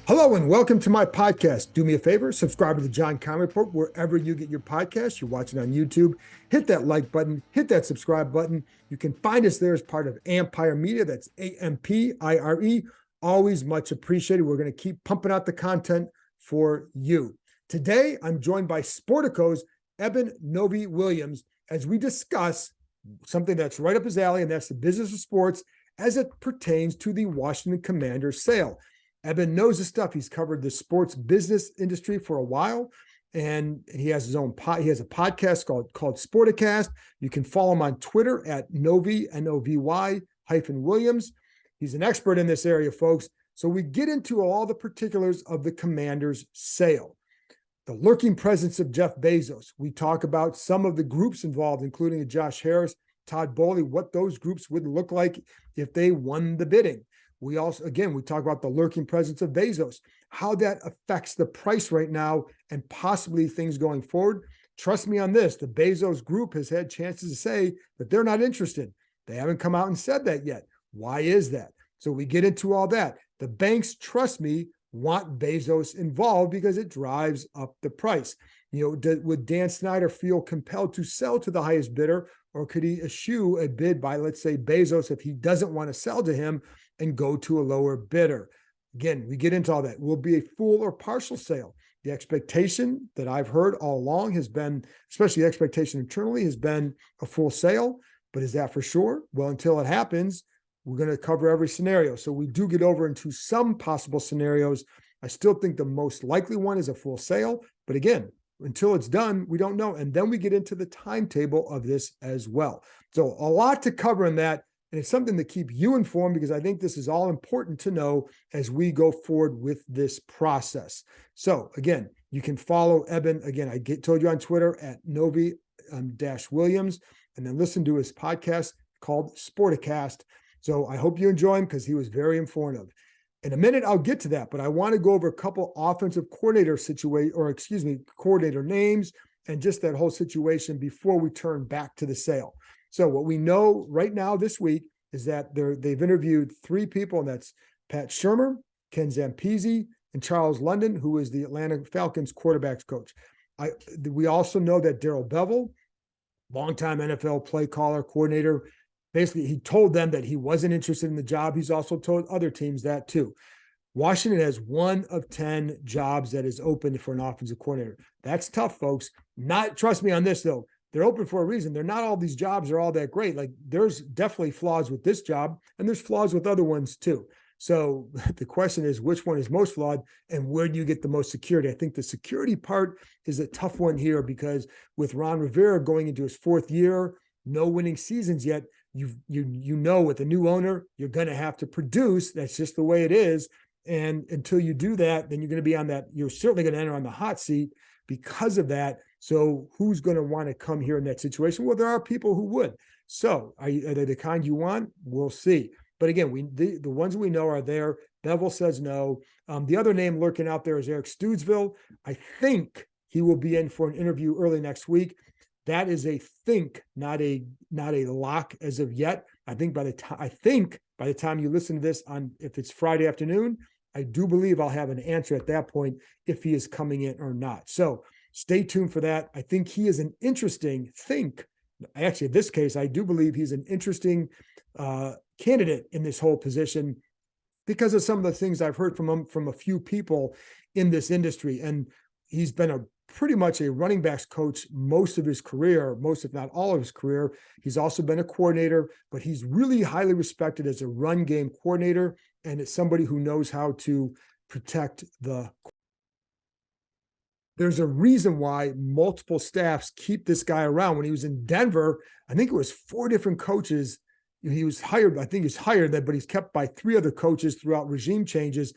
Hello and welcome to my podcast. Do me a favor, subscribe to the Keim Report wherever you get your podcasts. You're watching on YouTube. Hit that like button, hit that subscribe button. You can find us there as part of Empire Media. That's AMPIRE. Always much appreciated. We're going to keep pumping out the content for you. Today, I'm joined by Sportico's Eben Novy Williams as we discuss something that's right up his alley, and that's the business of sports as it pertains to the Washington Commanders sale. Eben knows his stuff. He's covered the sports business industry for a while, and he has his own he has a podcast called Sporticast. You can follow him on Twitter at Novy, Novy -Williams. He's an expert in this area, folks. So we get into all the particulars of the Commanders sale. The lurking presence of Jeff Bezos. We talk about some of the groups involved, including Josh Harris, Todd Bowley, what those groups would look like if they won the bidding. We also, again, we talk about the lurking presence of Bezos, how that affects the price right now and possibly things going forward. Trust me on this, the Bezos group has had chances to say that they're not interested. They haven't come out and said that yet. Why is that? So we get into all that. The banks, trust me, want Bezos involved because it drives up the price. Would Dan Snyder feel compelled to sell to the highest bidder, or could he eschew a bid by, let's say, Bezos if he doesn't want to sell to him and go to a lower bidder? Again, we get into all that. Will be a full or partial sale. The expectation that I've heard all along has been, especially the expectation internally, has been a full sale. But is that for sure? Well, until it happens, we're going to cover every scenario. So we do get over into some possible scenarios. I still think the most likely one is a full sale. But again, until it's done, we don't know. And then we get into the timetable of this as well. So a lot to cover in that. And it's something to keep you informed because I think this is all important to know as we go forward with this process. So again, you can follow Eben. Again, I told you on Twitter at Novy-Williams, and then listen to his podcast called Sporticast. So I hope you enjoy him because he was very informative. In a minute, I'll get to that, but I want to go over a couple offensive coordinator coordinator names and just that whole situation before we turn back to the sale. So what we know right now this week is that they've interviewed three people, and that's Pat Shurmur, Ken Zampese, and Charles London, who is the Atlanta Falcons quarterbacks coach. We also know that Darrell Bevell, longtime NFL play caller, coordinator, basically he told them that he wasn't interested in the job. He's also told other teams that too. Washington has 1 of 10 jobs that is open for an offensive coordinator. That's tough, folks. Trust me on this, though. They're open for a reason. They're not all these jobs are all that great. Like there's definitely flaws with this job, and there's flaws with other ones too. So the question is, which one is most flawed, and where do you get the most security? I think the security part is a tough one here because with Ron Rivera going into his 4th year, no winning seasons yet, you know with a new owner, you're going to have to produce. That's just the way it is. And until you do that, then you're going to be on that. You're certainly going to enter on the hot seat because of that. So who's going to want to come here in that situation? Well, there are people who would. So are they the kind you want? We'll see. But again, the ones we know are there. Bevel says no. The other name lurking out there is Eric Stoodsville. I think he will be in for an interview early next week. That is a think, not a lock as of yet. I think by the time you listen to this if it's Friday afternoon, I do believe I'll have an answer at that point if he is coming in or not. So stay tuned for that. I think he is an interesting think. Actually, in this case, I do believe he's an interesting candidate in this whole position because of some of the things I've heard from him from a few people in this industry. And he's been pretty much a running backs coach most of his career, most if not all of his career. He's also been a coordinator, but he's really highly respected as a run game coordinator, and it's somebody who knows how to protect the. There's a reason why multiple staffs keep this guy around. When he was in Denver, I think it was 4 different coaches. He was hired, I think he's hired that, but he's kept by 3 other coaches throughout regime changes.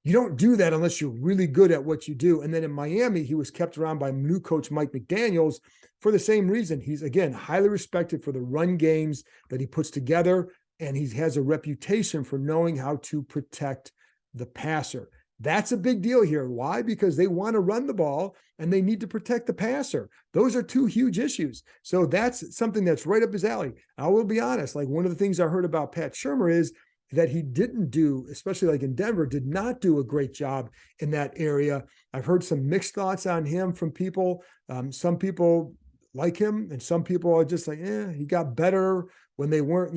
You don't do that unless you're really good at what you do. And then in Miami, he was kept around by new coach Mike McDaniels for the same reason. He's, again, highly respected for the run games that he puts together, and he has a reputation for knowing how to protect the passer. That's a big deal here. Why? Because they want to run the ball and they need to protect the passer. Those are 2 huge issues. So that's something that's right up his alley. I will be honest, like one of the things I heard about Pat Shurmur is that he didn't do, especially like in Denver, did not do a great job in that area. I've heard some mixed thoughts on him from people. Some people like him, and some people are just like, he got better when they weren't,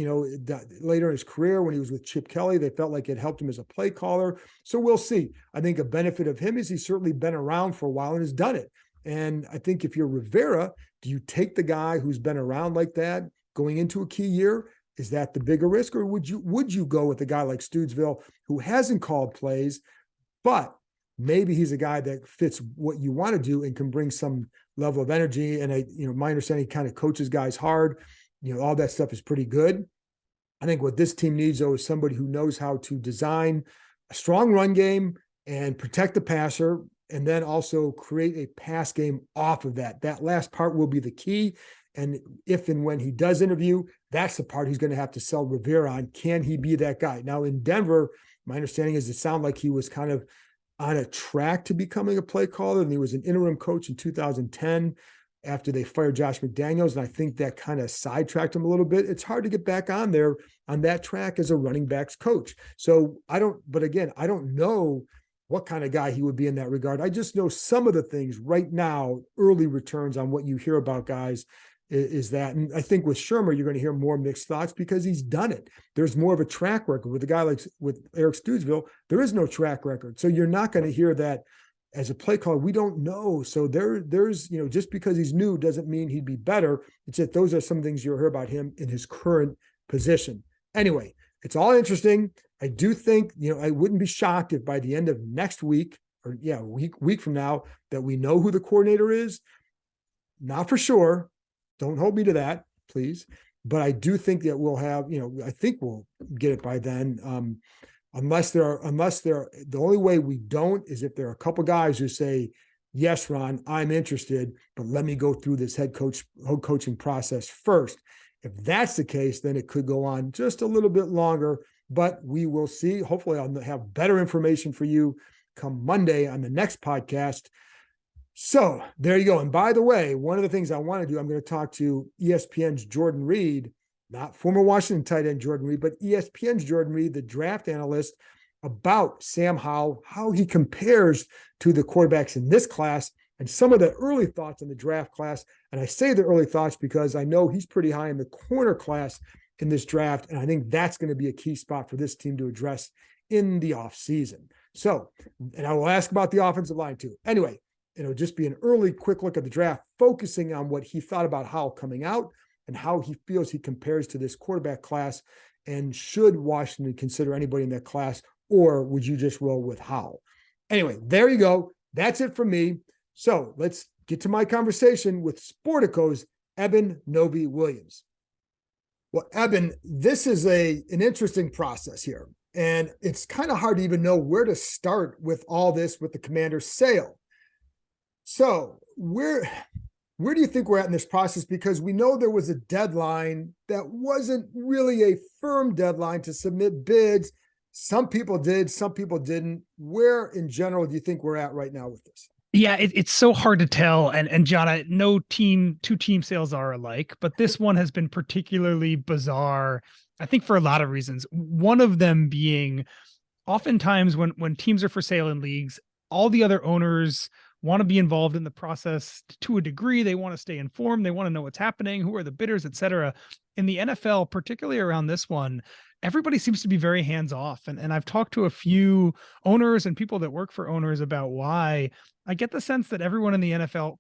later in his career when he was with Chip Kelly. They felt like it helped him as a play caller. So we'll see. I think a benefit of him is he's certainly been around for a while and has done it. And I think if you're Rivera, do you take the guy who's been around like that going into a key year? Is that the bigger risk, or would you go with a guy like Stoodsville who hasn't called plays, but maybe he's a guy that fits what you want to do and can bring some level of energy? And my understanding, he kind of coaches guys hard. All that stuff is pretty good. I think what this team needs, though, is somebody who knows how to design a strong run game and protect the passer, and then also create a pass game off of that. That last part will be the key. And if and when he does interview, that's the part he's going to have to sell Rivera on. Can he be that guy? Now, in Denver, my understanding is it sounded like he was kind of on a track to becoming a play caller, and he was an interim coach in 2010 after they fired Josh McDaniels, and I think that kind of sidetracked him a little bit. It's hard to get back on there on that track as a running backs coach. So I don't know what kind of guy he would be in that regard. I just know some of the things right now, early returns on what you hear about guys is that. And I think with Shurmur, you're going to hear more mixed thoughts because he's done it. There's more of a track record. With a guy like with Eric Stoodsville, there is no track record. So you're not going to hear that as a play caller. We don't know. So there's, just because he's new doesn't mean he'd be better. It's that those are some things you'll hear about him in his current position. Anyway, it's all interesting. I do think, I wouldn't be shocked if by the end of next week, or week from now, that we know who the coordinator is. Not for sure. Don't hold me to that, please. But I do think that we'll have, I think we'll get it by then. The only way we don't is if there are a couple guys who say, yes, Ron, I'm interested, but let me go through this head coaching process first. If that's the case, then it could go on just a little bit longer, but we will see. Hopefully I'll have better information for you come Monday on the next podcast. So there you go. And by the way, one of the things I want to do, I'm going to talk to ESPN's Jordan Reed, not former Washington tight end Jordan Reed, but ESPN's Jordan Reed, the draft analyst, about Sam Howell, how he compares to the quarterbacks in this class, and some of the early thoughts in the draft class. And I say the early thoughts because I know he's pretty high in the corner class in this draft. And I think that's going to be a key spot for this team to address in the offseason. So, and I will ask about the offensive line too. Anyway, it'll just be an early quick look at the draft, focusing on what he thought about Howell coming out and how he feels he compares to this quarterback class. And should Washington consider anybody in that class, or would you just roll with Howell? Anyway, there you go. That's it for me. So let's get to my conversation with Sportico's Eben Novy Williams. Well, Eben, this is an interesting process here. And it's kind of hard to even know where to start with all this with the Commander's sale. So where do you think we're at in this process? Because we know there was a deadline that wasn't really a firm deadline to submit bids. Some people did, some people didn't. Where in general do you think we're at right now with this? Yeah, it's so hard to tell. And John, two team sales are alike, but this one has been particularly bizarre, I think, for a lot of reasons. One of them being oftentimes when teams are for sale in leagues, all the other owners want to be involved in the process to a degree. They want to stay informed. They want to know what's happening, who are the bidders, et cetera. In the NFL, particularly around this one, everybody seems to be very hands off. And I've talked to a few owners and people that work for owners about why. I get the sense that everyone in the NFL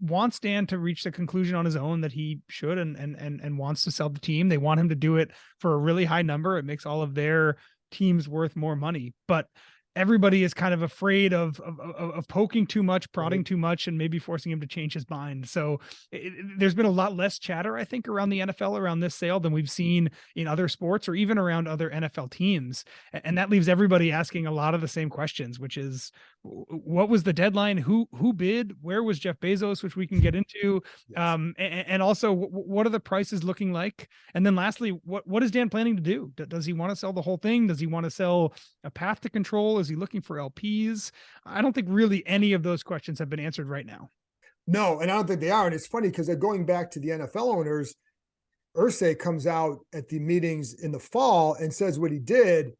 wants Dan to reach the conclusion on his own that he should and wants to sell the team. They want him to do it for a really high number. It makes all of their teams worth more money. But everybody is kind of afraid of poking too much, prodding too much, and maybe forcing him to change his mind. So there's been a lot less chatter, I think, around the NFL around this sale than we've seen in other sports or even around other NFL teams. And that leaves everybody asking a lot of the same questions, which is, what was the deadline? Who bid? Where was Jeff Bezos, which we can get into? Yes. And also, what are the prices looking like? And then lastly, what is Dan planning to do? Does he want to sell the whole thing? Does he want to sell a path to control? Is he looking for LPs? I don't think really any of those questions have been answered right now. No, and I don't think they are. And it's funny because they're going back to the NFL owners. Irsay comes out at the meetings in the fall and says what he did.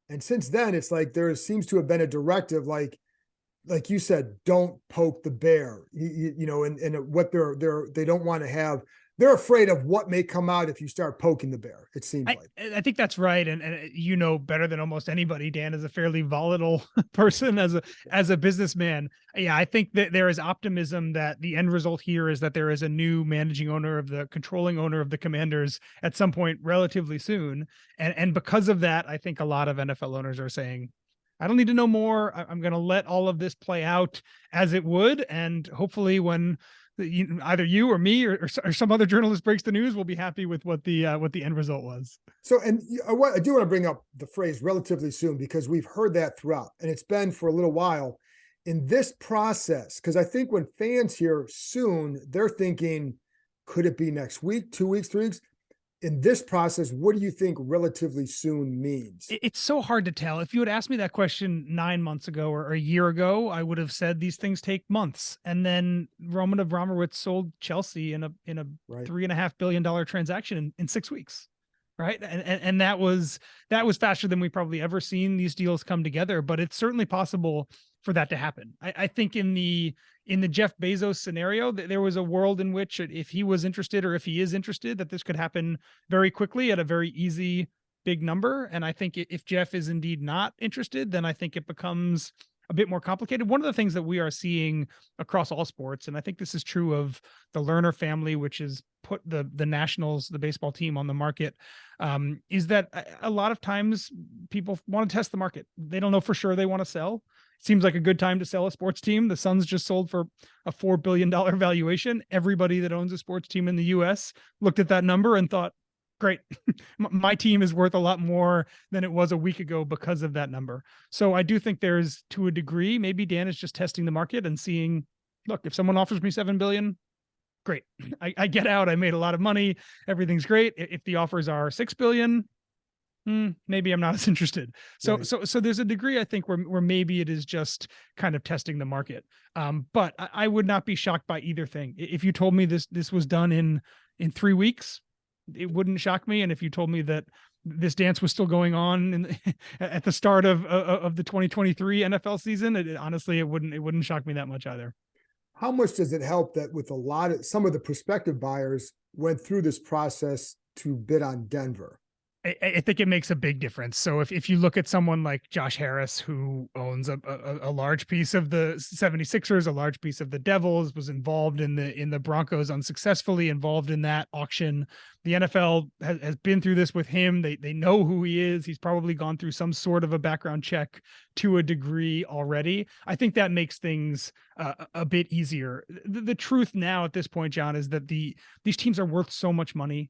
And since then, it's like there seems to have been a directive, like you said, don't poke the bear, and what they don't want to have. They're afraid of what may come out if you start poking the bear. It seems like. I think that's right. And you know better than almost anybody, Dan is a fairly volatile person as a businessman. Yeah, I think that there is optimism that the end result here is that there is a new controlling owner of the Commanders at some point relatively soon. And because of that, I think a lot of NFL owners are saying, I don't need to know more. I'm going to let all of this play out as it would. And hopefully when either you or me or some other journalist breaks the news, we'll be happy with what the end result was. So, and I do want to bring up the phrase relatively soon, because we've heard that throughout, and it's been for a little while in this process. Because I think when fans hear soon, they're thinking, could it be next week, 2 weeks, 3 weeks? In this process, what do you think relatively soon means? It's so hard to tell. If you had asked me that question 9 months ago or a year ago, I would have said these things take months. And then Roman Abramovich sold Chelsea in a Right. $3.5 billion transaction in 6 weeks. Right. And that was faster than we probably ever seen these deals come together, but it's certainly possible for that to happen. I think in the Jeff Bezos scenario, there was a world in which if he was interested or if he is interested, that this could happen very quickly at a very easy big number. And I think if Jeff is indeed not interested, then I think it becomes a bit more complicated. One of the things that we are seeing across all sports, and I think this is true of the Lerner family, which has put the Nationals, the baseball team, on the market, is that a lot of times people want to test the market. They don't know for sure they want to sell. It seems like a good time to sell a sports team. The Suns just sold for a $4 billion valuation. Everybody that owns a sports team in the US looked at that number and thought, great, my team is worth a lot more than it was a week ago because of that number. So I do think there's, to a degree, maybe Dan is just testing the market and seeing, look, if someone offers me $7 billion, great. I get out. I made a lot of money. Everything's great. If the offers are $6 billion, maybe I'm not as interested. So, Right. so there's a degree, I think, where maybe it is just kind of testing the market. But I would not be shocked by either thing. If you told me this was done in 3 weeks, it wouldn't shock me. And if you told me that this dance was still going on at the start of the 2023 NFL season, honestly, it wouldn't shock me that much either. How much does it help that with some of the prospective buyers went through this process to bid on Denver? I think it makes a big difference. So if you look at someone like Josh Harris, who owns a large piece of the 76ers, a large piece of the Devils, was involved in the Broncos, unsuccessfully involved in that auction. The NFL has been through this with him. They know who he is. He's probably gone through some sort of a background check to a degree already. I think that makes things a bit easier. The truth now at this point, John, is that these teams are worth so much money.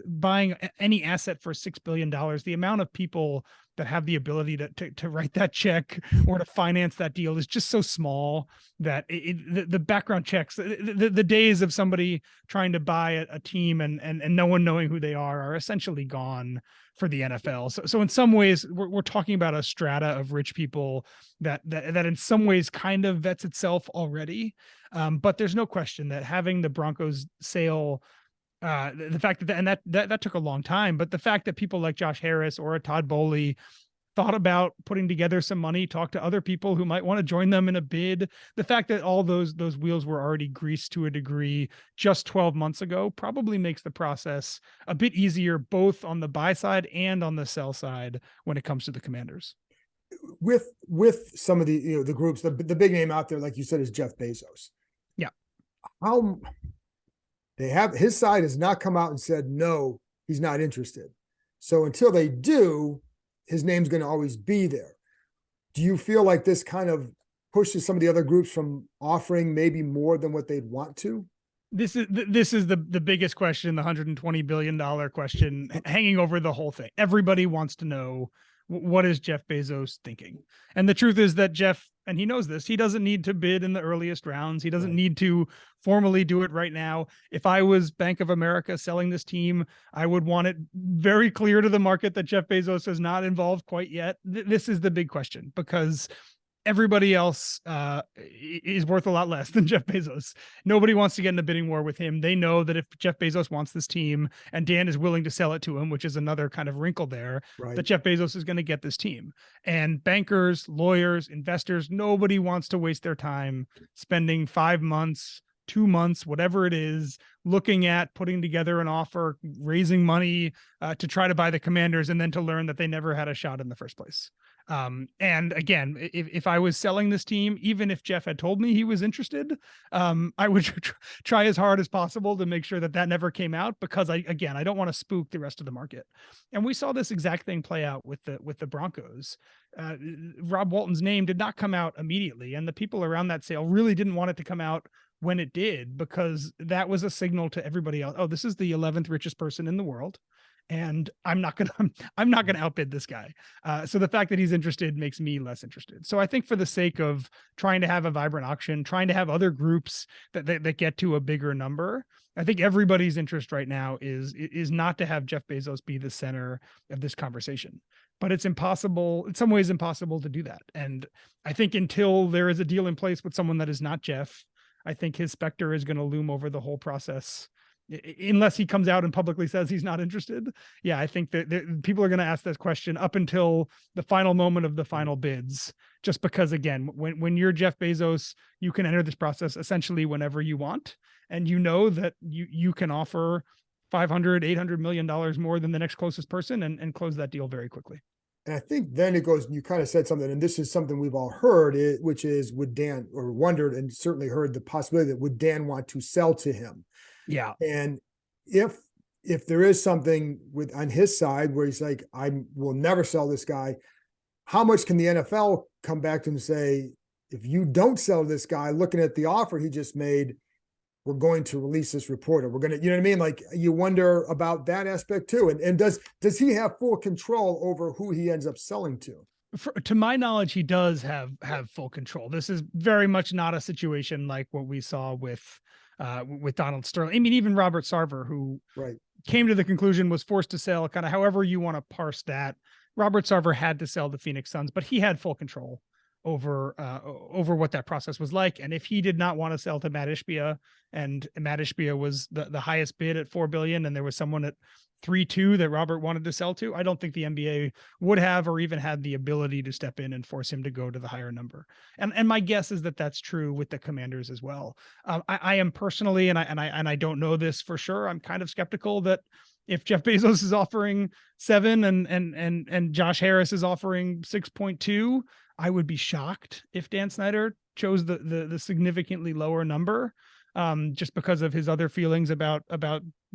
Buying any asset for $6 billion, the amount of people that have the ability to write that check or to finance that deal is just so small that the background checks, the days of somebody trying to buy a team and no one knowing who they are essentially gone for the NFL. So in some ways, we're talking about a strata of rich people that in some ways kind of vets itself already. But there's no question that having the Broncos sale, the fact that took a long time, but the fact that people like Josh Harris or a Todd Bowley thought about putting together some money, talk to other people who might want to join them in a bid, the fact that all those wheels were already greased to a degree just 12 months ago probably makes the process a bit easier, both on the buy side and on the sell side when it comes to the Commanders. With some of the the groups, the big name out there, like you said, is Jeff Bezos. Yeah. His side has not come out and said, no, he's not interested. So until they do, his name's going to always be there. Do you feel like this kind of pushes some of the other groups from offering maybe more than what they'd want to? This is the biggest question, the $120 billion question hanging over the whole thing. Everybody wants to know, what is Jeff Bezos thinking? And the truth is that Jeff, and he knows this, he doesn't need to bid in the earliest rounds. He doesn't need to formally do it right now. If I was Bank of America selling this team, I would want it very clear to the market that Jeff Bezos is not involved quite yet. This is the big question, because everybody else is worth a lot less than Jeff Bezos. Nobody wants to get in a bidding war with him. They know that if Jeff Bezos wants this team and Dan is willing to sell it to him, which is another kind of wrinkle there, Right. that Jeff Bezos is going to get this team. And bankers, lawyers, investors, nobody wants to waste their time spending 5 months, 2 months, whatever it is, looking at putting together an offer, raising money to try to buy the Commanders, and then to learn that they never had a shot in the first place. And again, if I was selling this team, even if Jeff had told me he was interested, I would try as hard as possible to make sure that that never came out, because I don't want to spook the rest of the market. And we saw this exact thing play out with the Broncos. Rob Walton's name did not come out immediately, and the people around that sale really didn't want it to come out when it did, because that was a signal to everybody else. Oh, this is the 11th richest person in the world, and I'm not gonna outbid this guy. So the fact that he's interested makes me less interested. So I think, for the sake of trying to have a vibrant auction, trying to have other groups that get to a bigger number, I think everybody's interest right now is not to have Jeff Bezos be the center of this conversation. But it's impossible, in some ways impossible, to do that. And I think until there is a deal in place with someone that is not Jeff, I think his specter is going to loom over the whole process, unless he comes out and publicly says he's not interested. Yeah, I think that people are going to ask this question up until the final moment of the final bids, just because, again, when you're Jeff Bezos, you can enter this process essentially whenever you want. And you know that you can offer $500-800 million more than the next closest person and close that deal very quickly. And I think then it goes, you kind of said something, and this is something we've all heard, which is, would Dan, or wondered, and certainly heard the possibility that, would Dan want to sell to him? Yeah. And if there is something on his side where he's like, I will never sell this guy, how much can the NFL come back to him and say, if you don't sell this guy, looking at the offer he just made, we're going to release this report, or we're going to, you know what I mean? Like, you wonder about that aspect too. And does he have full control over who he ends up selling to? To my knowledge, he does have full control. This is very much not a situation like what we saw with Donald Sterling. I mean, even Robert Sarver, who came to the conclusion, was forced to sell, kind of however you want to parse that. Robert Sarver had to sell the Phoenix Suns, but he had full control over what that process was like. And if he did not want to sell to Matt Ishbia, and Matt Ishbia was the highest bid at $4 billion, and there was someone at 3.2 that Robert wanted to sell to, I don't think the NBA would have, or even had the ability to step in and force him to go to the higher number. And my guess is that that's true with the Commanders as well. I am personally, and I don't know this for sure, I'm kind of skeptical that if Jeff Bezos is offering 7 and Josh Harris is offering 6.2, I would be shocked if Dan Snyder chose the significantly lower number, just because of his other feelings about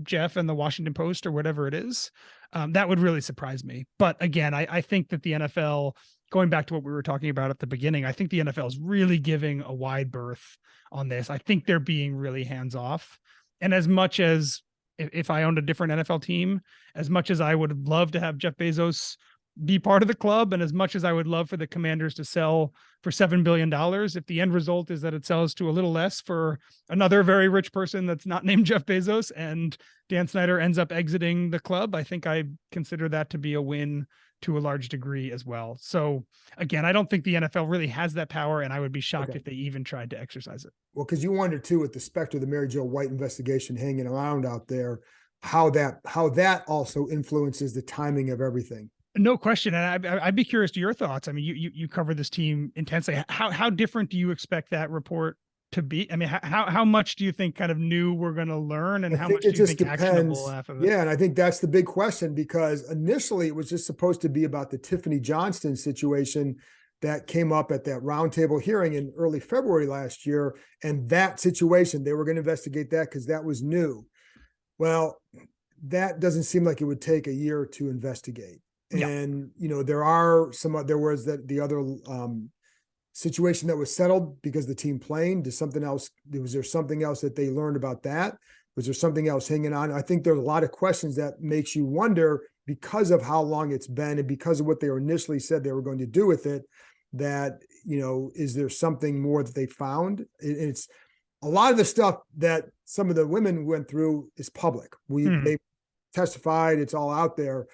Jeff and the Washington Post or whatever it is. That would really surprise me. But again, I think that the NFL, going back to what we were talking about at the beginning, I think the NFL is really giving a wide berth on this. I think they're being really hands off. And as much as, if I owned a different NFL team, as much as I would love to have Jeff Bezos be part of the club, and as much as I would love for the Commanders to sell for $7 billion, if the end result is that it sells to a little less for another very rich person that's not named Jeff Bezos, and Dan Snyder ends up exiting the club, I think I consider that to be a win to a large degree as well. So again, I don't think the NFL really has that power, and I would be shocked if they even tried to exercise it. Well, because you wonder too, with the specter of the Mary Jo White investigation hanging around out there, how that also influences the timing of everything. No question. And I'd be curious to your thoughts. I mean, you cover this team intensely. How different do you expect that report to be? I mean, how much do you think kind of new we're going to learn, and how much do you think actionable after that? Yeah, and I think that's the big question, because initially it was just supposed to be about the Tiffany Johnston situation that came up at that roundtable hearing in early February last year. And that situation, they were going to investigate that because that was new. Well, that doesn't seem like it would take a year to investigate. And, there was the other situation that was settled because the team playing. Was there something else that they learned about that? Was there something else hanging on? I think there's a lot of questions that makes you wonder, because of how long it's been and because of what they initially said they were going to do with it, that, is there something more that they found? It's a lot of the stuff that some of the women went through is public. They testified, it's all out there.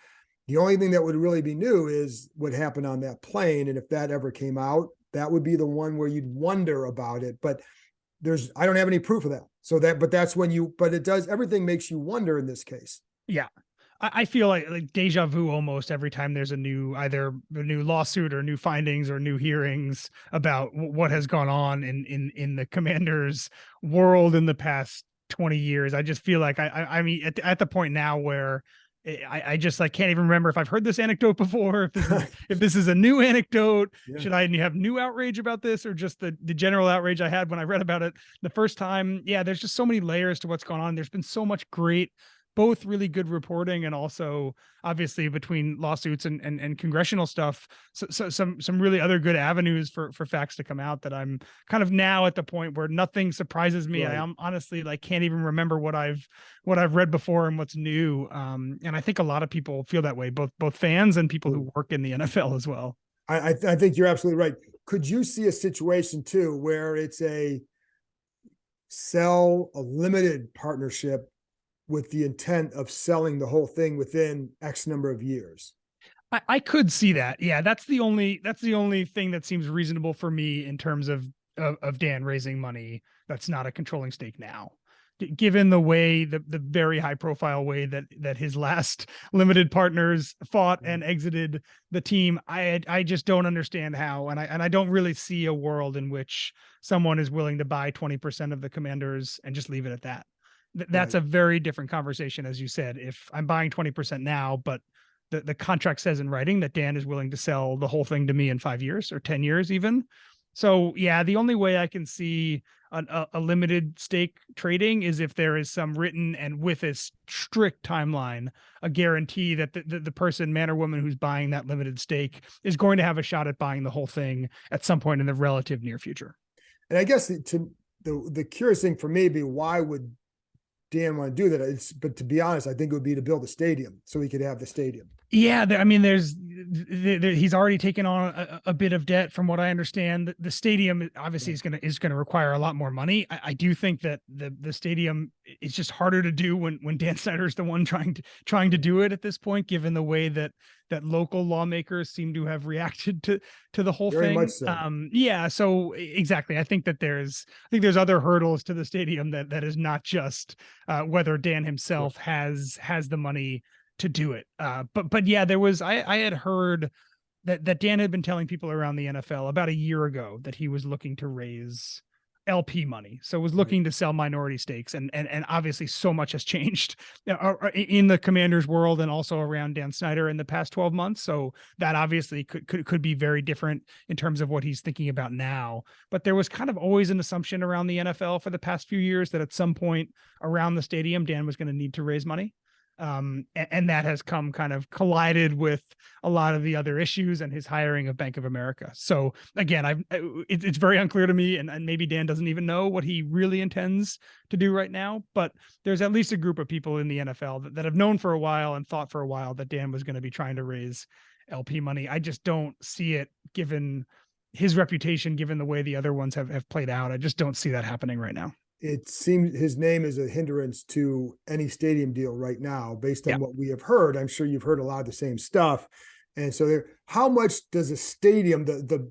The only thing that would really be new is what happened on that plane. And if that ever came out, That would be the one where you'd wonder about it. But I don't have any proof of that. But that's when but it does, everything makes you wonder in this case. Yeah. I feel like deja vu almost every time there's either a new lawsuit or new findings or new hearings about what has gone on in the Commanders world in the past 20 years. I just feel like I mean, at the point now where I just like can't even remember if I've heard this anecdote before, if this is a new anecdote. Yeah. Should I have new outrage about this, or just the general outrage I had when I read about it the first time? Yeah, there's just so many layers to what's going on. There's been so much great, both really good reporting, and also obviously between lawsuits and congressional stuff, so some really other good avenues for facts to come out, that I'm kind of now at the point where nothing surprises me. Right. I am honestly like can't even remember what I've read before and what's new. And I think a lot of people feel that way, both fans and people who work in the NFL as well. I think you're absolutely right. Could you see a situation too where it's a limited partnership with the intent of selling the whole thing within X number of years? I could see that. Yeah, that's the only thing that seems reasonable for me in terms of Dan raising money that's not a controlling stake now. Given the way the very high profile way that his last limited partners fought and exited the team, I just don't understand how, and I don't really see a world in which someone is willing to buy 20% of the Commanders and just leave it at that. That's right. A very different conversation, as you said. If I'm buying 20% now, but the contract says in writing that Dan is willing to sell the whole thing to me in 5 years or 10 years even. So yeah, the only way I can see a limited stake trading is if there is some written and with a strict timeline, a guarantee that the person, man or woman, who's buying that limited stake is going to have a shot at buying the whole thing at some point in the relative near future. And I guess the curious thing for me would be, why would Dan want to do that? But to be honest, I think it would be to build a stadium so he could have the stadium. Yeah, I mean, he's already taken on a bit of debt, from what I understand. The stadium obviously is going to require a lot more money. I do think that the stadium is just harder to do when Dan Snyder is the one trying to do it at this point, given the way that local lawmakers seem to have reacted to the whole Very thing. Much so. Yeah, so exactly. I think there's other hurdles to the stadium that is not just whether Dan himself has the money to do it. But yeah, I had heard that Dan had been telling people around the NFL about a year ago that he was looking to raise LP money. So was looking to sell minority stakes, and obviously so much has changed in the Commanders world and also around Dan Snyder in the past 12 months. So that obviously could be very different in terms of what he's thinking about now. But there was kind of always an assumption around the NFL for the past few years that at some point around the stadium, Dan was going to need to raise money. And that has kind of collided with a lot of the other issues and his hiring of Bank of America. So again, it's very unclear to me, and maybe Dan doesn't even know what he really intends to do right now, but there's at least a group of people in the NFL that have known for a while and thought for a while that Dan was going to be trying to raise LP money. I just don't see it, given his reputation, given the way the other ones have played out. I just don't see that happening right now. It seems his name is a hindrance to any stadium deal right now, based on what we have heard. I'm sure you've heard a lot of the same stuff. And so how much does a stadium, the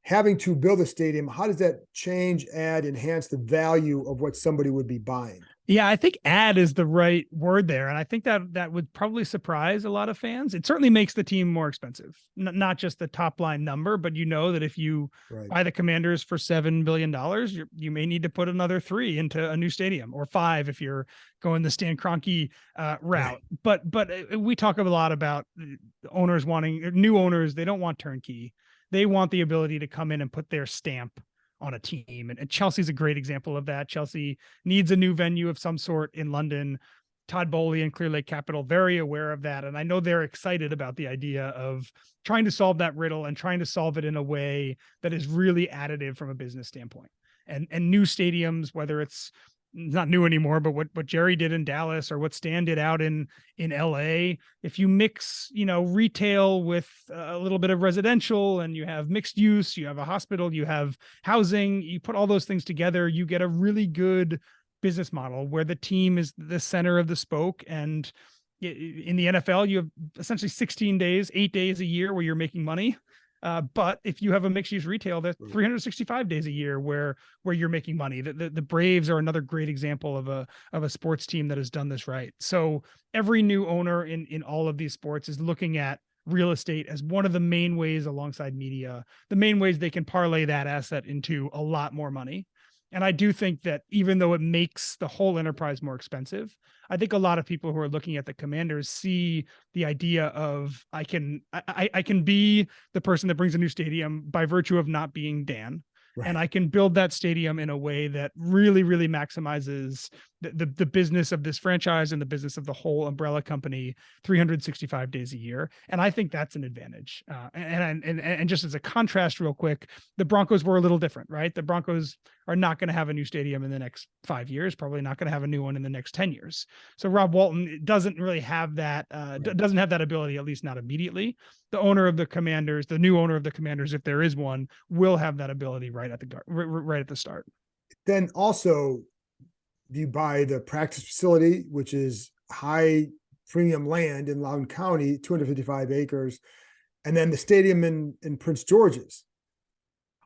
having to build a stadium, how does that change, enhance the value of what somebody would be buying? Yeah, I think add is the right word there. And I think that would probably surprise a lot of fans. It certainly makes the team more expensive, not just the top line number, but that if you buy the Commanders for $7 billion, you may need to put another 3 into a new stadium, or 5 if you're going the Stan Kroenke route. But we talk a lot about owners wanting, new owners, they don't want turnkey. They want the ability to come in and put their stamp on a team. And Chelsea's a great example of that. Chelsea needs a new venue of some sort in London. Todd Bowley and Clear Lake Capital, very aware of that. And I know they're excited about the idea of trying to solve that riddle and trying to solve it in a way that is really additive from a business standpoint. And new stadiums, whether it's not new anymore, but what Jerry did in Dallas or what Stan did out in LA, if you mix, retail with a little bit of residential, and you have mixed use, you have a hospital, you have housing, you put all those things together, you get a really good business model where the team is the center of the spoke. And in the NFL, you have essentially 16 days, 8 days a year where you're making money. But if you have a mixed use retail, there's 365 days a year where you're making money. The Braves are another great example of a sports team that has done this right. So every new owner in all of these sports is looking at real estate as one of the main ways, alongside media, the main ways they can parlay that asset into a lot more money. And I do think that even though it makes the whole enterprise more expensive, I think a lot of people who are looking at the Commanders see the idea of I can be the person that brings a new stadium by virtue of not being Dan. Right. And I can build that stadium in a way that really, really maximizes the business of this franchise and the business of the whole umbrella company 365 days a year. And I think that's an advantage. And just as a contrast real quick, the Broncos were a little different, right? The Broncos are not going to have a new stadium in the next 5 years, probably not going to have a new one in the next 10 years. So Rob Walton doesn't really have that, doesn't have that ability, at least not immediately. The owner of the Commanders, the new owner of the Commanders, if there is one, will have that ability right at the start. Then also, you buy the practice facility, which is high premium land in Loudoun County, 255 acres, and then the stadium in Prince George's.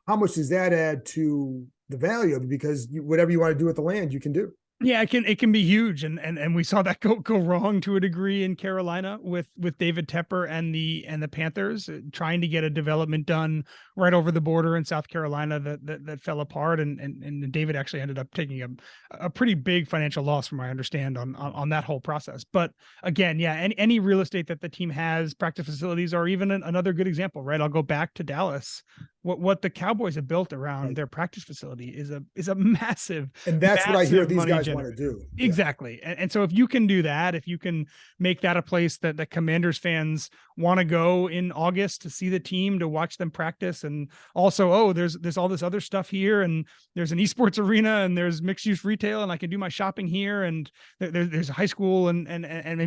How much does that add to the value of it? Because whatever you want to do with the land, you can do. Yeah, it can be huge, and we saw that go wrong to a degree in Carolina with David Tepper and the Panthers trying to get a development done right over the border in South Carolina that fell apart, and David actually ended up taking a pretty big financial loss, from what I understand, on that whole process. But again, yeah, any real estate that the team has, practice facilities, or even another good example, right? I'll go back to Dallas. What the Cowboys have built around their practice facility is a massive, and that's what I hear these guys generator. Want to do. Exactly. And so if you can do that, if you can make that a place that the Commanders fans want to go in August to see the team, to watch them practice, and also, there's all this other stuff here, and there's an esports arena, and there's mixed use retail, and I can do my shopping here, and there's a high school and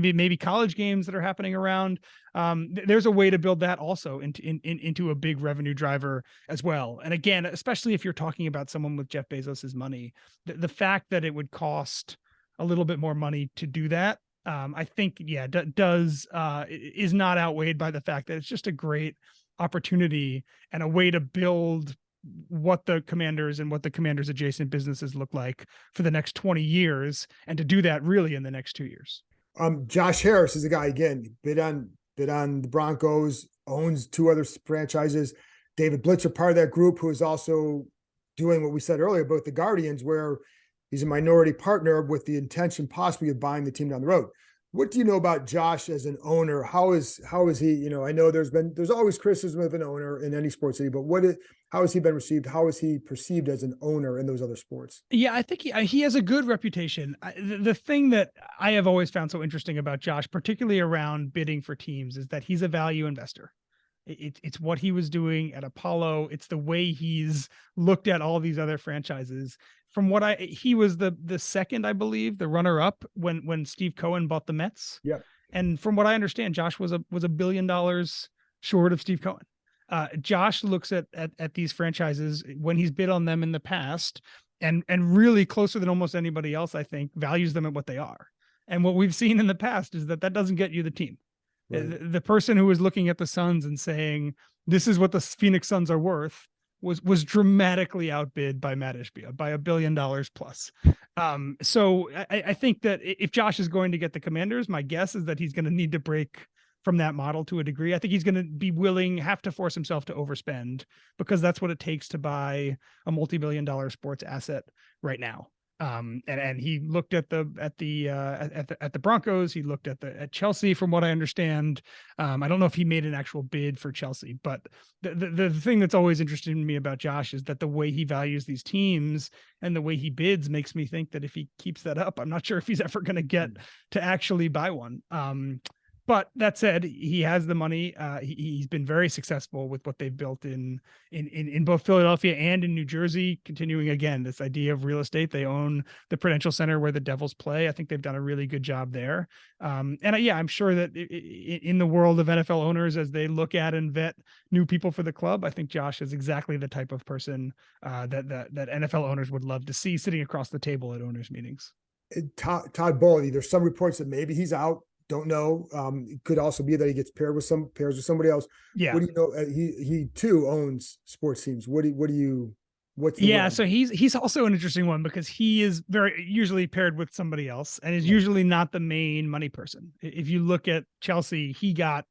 maybe college games that are happening around. There's a way to build that also into a big revenue driver as well. And again, especially if you're talking about someone with Jeff Bezos's money, the fact that it would cost a little bit more money to do that, I think, is not outweighed by the fact that it's just a great opportunity and a way to build what the Commanders and what the Commanders adjacent businesses look like for the next 20 years, and to do that really in the next 2 years. Josh Harris is a guy, again, bid on the Broncos, owns 2 other franchises. David Blitzer, part of that group, who is also doing what we said earlier about the Guardians, where he's a minority partner with the intention possibly of buying the team down the road. What do you know about Josh as an owner? How is he? I know there's always criticism of an owner in any sports city, but how has he been received? How is he perceived as an owner in those other sports? Yeah, I think he has a good reputation. The thing that I have always found so interesting about Josh, particularly around bidding for teams, is that he's a value investor. It's what he was doing at Apollo. It's the way he's looked at all these other franchises. From what he was the second, I believe, the runner up when Steve Cohen bought the Mets. Yeah. And from what I understand, Josh was $1 billion short of Steve Cohen. Josh looks at these franchises when he's bid on them in the past, and really closer than almost anybody else, I think, values them at what they are. And what we've seen in the past is that doesn't get you the team. Right. The person who was looking at the Suns and saying, this is what the Phoenix Suns are worth, was dramatically outbid by Matt Ishbia by $1 billion plus. So I think that if Josh is going to get the Commanders, my guess is that he's going to need to break from that model to a degree. I think he's going to have to force himself to overspend, because that's what it takes to buy a multi-billion-dollar sports asset right now. And he looked at the Broncos. He looked at Chelsea, from what I understand. I don't know if he made an actual bid for Chelsea, but the thing that's always interesting me about Josh is that the way he values these teams and the way he bids makes me think that if he keeps that up, I'm not sure if he's ever going to get to actually buy one. But that said, he has the money. He's been very successful with what they've built in both Philadelphia and in New Jersey. Continuing again, this idea of real estate. They own the Prudential Center where the Devils play. I think they've done a really good job there. I'm sure that in the world of NFL owners, as they look at and vet new people for the club, I think Josh is exactly the type of person that NFL owners would love to see sitting across the table at owners meetings. Todd Bowley, there's some reports that maybe he's out. Don't know. It could also be that he gets pairs with somebody else. Yeah. What do you know? He too owns sports teams. What's the Yeah, word? so he's also an interesting one because he is very usually paired with somebody else and is Right. usually not the main money person. If you look at Chelsea, he got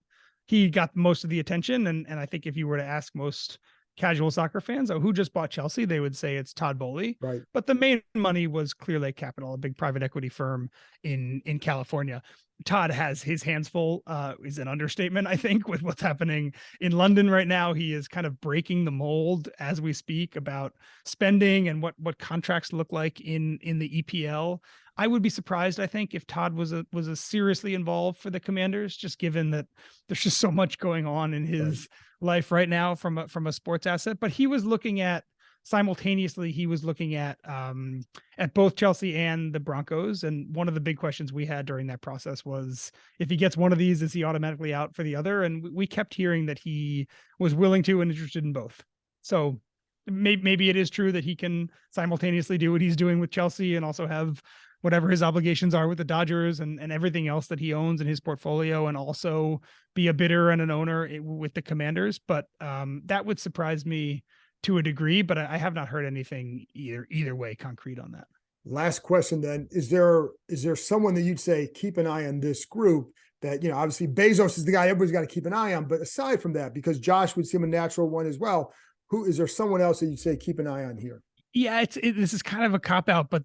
most of the attention, and I think if you were to ask most casual soccer fans, oh, who just bought Chelsea, they would say it's Todd Bowley. Right. But the main money was Clear Lake Capital, a big private equity firm in California. Todd has his hands full, is an understatement, I think, with what's happening in London right now. He is kind of breaking the mold as we speak about spending and what contracts look like in the EPL. I would be surprised, I think, if Todd was a seriously involved for the Commanders, just given that there's just so much going on in his life right now from a sports asset. But he was looking at simultaneously, he was looking at both Chelsea and the Broncos. And one of the big questions we had during that process was, if he gets one of these, is he automatically out for the other? And we kept hearing that he was willing to and interested in both. So maybe it is true that he can simultaneously do what he's doing with Chelsea and also have whatever his obligations are with the Dodgers and everything else that he owns in his portfolio, and also be a bidder and an owner with the Commanders. But that would surprise me to a degree, but I have not heard anything either way concrete on that. Last question then, is there someone that you'd say, keep an eye on this group that, obviously Bezos is the guy everybody's got to keep an eye on, but aside from that, because Josh would seem a natural one as well, is there someone else that you'd say, keep an eye on here? Yeah, this is kind of a cop out, but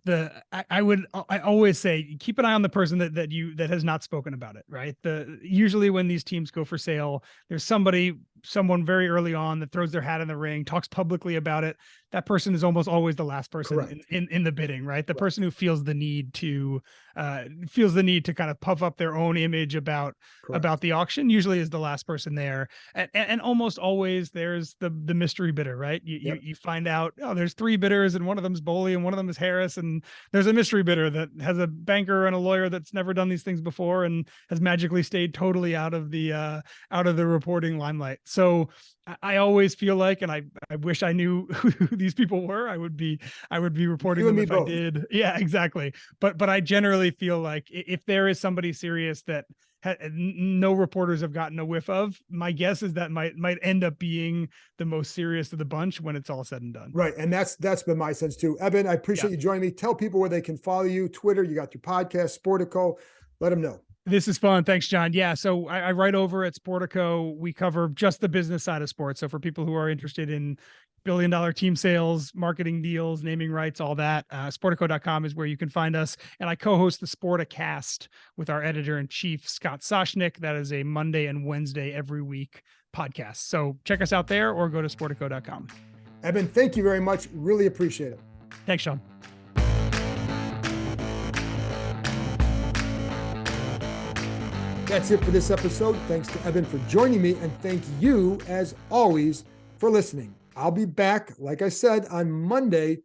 I always say keep an eye on the person that has not spoken about it, right? Usually when these teams go for sale, there's someone very early on that throws their hat in the ring, talks publicly about it. That person is almost always the last person in the bidding, right? The person who feels the need to kind of puff up their own image about the auction usually is the last person there. And almost always there's the mystery bidder, right? You find out, oh, there's 3 bidders and one of them is Bowley and one of them is Harris, and there's a mystery bidder that has a banker and a lawyer that's never done these things before and has magically stayed totally out of the reporting limelight. So I always feel like, and I wish I knew who these people were. I would be reporting them if I did. Yeah, exactly. But I generally feel like if there is somebody serious that no reporters have gotten a whiff of, my guess is that might end up being the most serious of the bunch when it's all said and done. Right. And that's been my sense too. Eben, I appreciate you joining me. Tell people where they can follow you. Twitter, you got your podcast, Sportico. Let them know. This is fun. Thanks, John. Yeah. So I write over at Sportico. We cover just the business side of sports. So for people who are interested in billion-dollar team sales, marketing deals, naming rights, all that, Sportico.com is where you can find us. And I co-host the Sporticast with our editor-in-chief, Scott Soshnick. That is a Monday and Wednesday every week podcast. So check us out there or go to Sportico.com. Eben, thank you very much. Really appreciate it. Thanks, Sean. That's it for this episode. Thanks to Eben for joining me, and thank you, as always, for listening. I'll be back, like I said, on Monday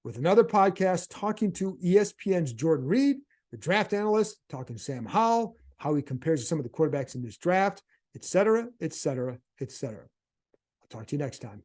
with another podcast talking to ESPN's Jordan Reed, the draft analyst, talking to Sam Howell, how he compares to some of the quarterbacks in this draft, et cetera, et cetera, et cetera. I'll talk to you next time.